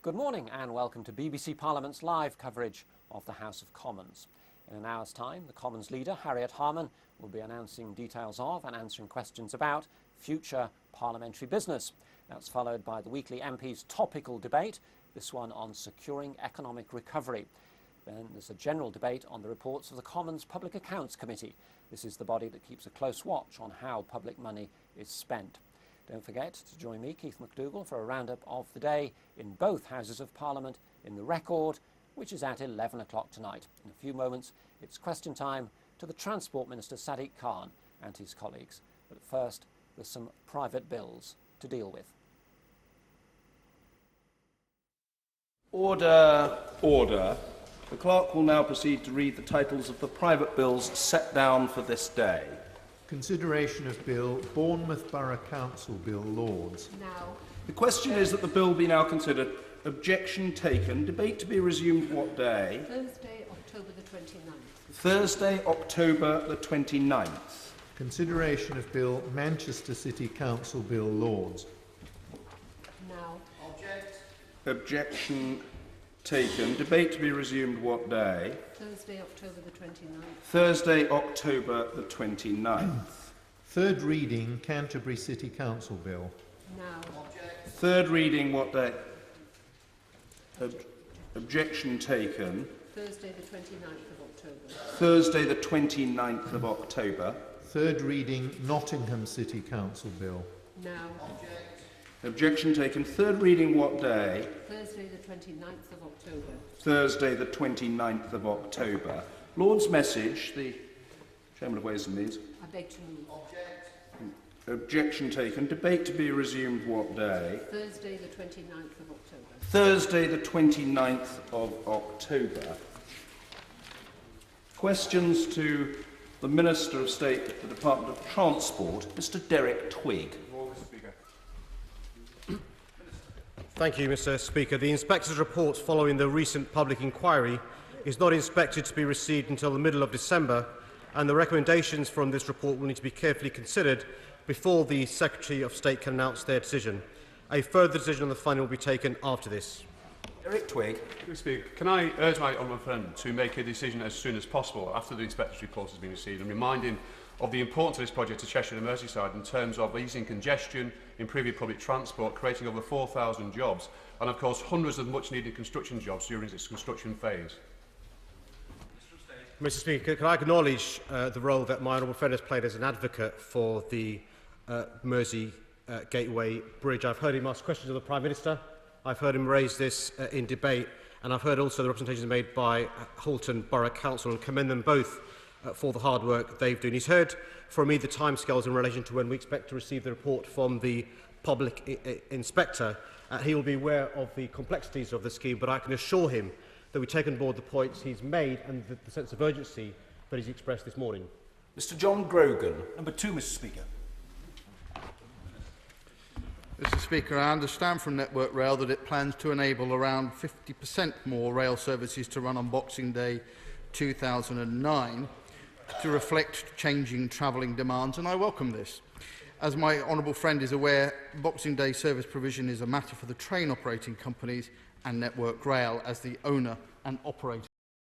Good morning and welcome to BBC Parliament's live coverage of the House of Commons. In an hour's time, the Commons leader, Harriet Harman, will be announcing details of and answering questions about future parliamentary business. That's followed by the weekly MP's topical debate, this one on securing economic recovery. Then there's a general debate on the reports of the Commons Public Accounts Committee. This is the body that keeps a close watch on how public money is spent. Don't forget to join me, Keith McDougall, for a roundup of the day in both Houses of Parliament in the Record, which is at 11 o'clock tonight. In a few moments, it's question time to the Transport Minister Sadiq Khan and his colleagues. But first, there's some private bills to deal with. Order, order. The clerk will now proceed to read the titles of the private bills set down for this day. Consideration of Bill, Bournemouth Borough Council Bill, Lords. Now. The question is that the bill be now considered. Objection taken. Debate to be resumed what day? Thursday, October the 29th. Thursday, October the 29th. Consideration of Bill, Manchester City Council Bill, Lords. Now. Objection taken. Debate to be resumed what day? Thursday, October the 29th. Thursday, October the 29th. Third reading, Canterbury City Council Bill. Now. Third reading what day? Objection taken. Thursday the 29th of October. Thursday the 29th of October. Third reading, Nottingham City Council Bill. Now. Objection taken. Third reading what day? Thursday the 29th of October. Thursday the 29th of October. Lord's message, the Chairman of Ways and Means. I beg to move. Objection taken. Debate to be resumed what day? Thursday the 29th of October. Thursday the 29th of October. Questions to the Minister of State at the Department of Transport, Mr Derek Twigg. Thank you, Mr Speaker. The Inspector's report following the recent public inquiry is not expected to be received until the middle of December, and the recommendations from this report will need to be carefully considered before the Secretary of State can announce their decision. A further decision on the funding will be taken after this. Derek Twigg. Mr Speaker, can I urge my honourable friend to make a decision as soon as possible after the Inspector's report has been received, and reminding of the importance of this project to Cheshire and Merseyside in terms of easing congestion, improving public transport, creating over 4,000 jobs, and of course hundreds of much-needed construction jobs during its construction phase. Mr Speaker, can I acknowledge the role that my honourable friend has played as an advocate for the Mersey Gateway Bridge? I've heard him ask questions of the Prime Minister, I've heard him raise this in debate, and I've heard also the representations made by Halton Borough Council, and commend them both for the hard work they've done. He's heard from me the timescales in relation to when we expect to receive the report from the public inspector. He will be aware of the complexities of the scheme, but I can assure him that we take on board the points he's made and the sense of urgency that he's expressed this morning. Mr John Grogan. Number 2, Mr Speaker. Mr Speaker, I understand from Network Rail that it plans to enable around 50% more rail services to run on Boxing Day 2009 to reflect changing travelling demands, and I welcome this. As my honourable friend is aware, Boxing Day service provision is a matter for the train operating companies and Network Rail as the owner and operator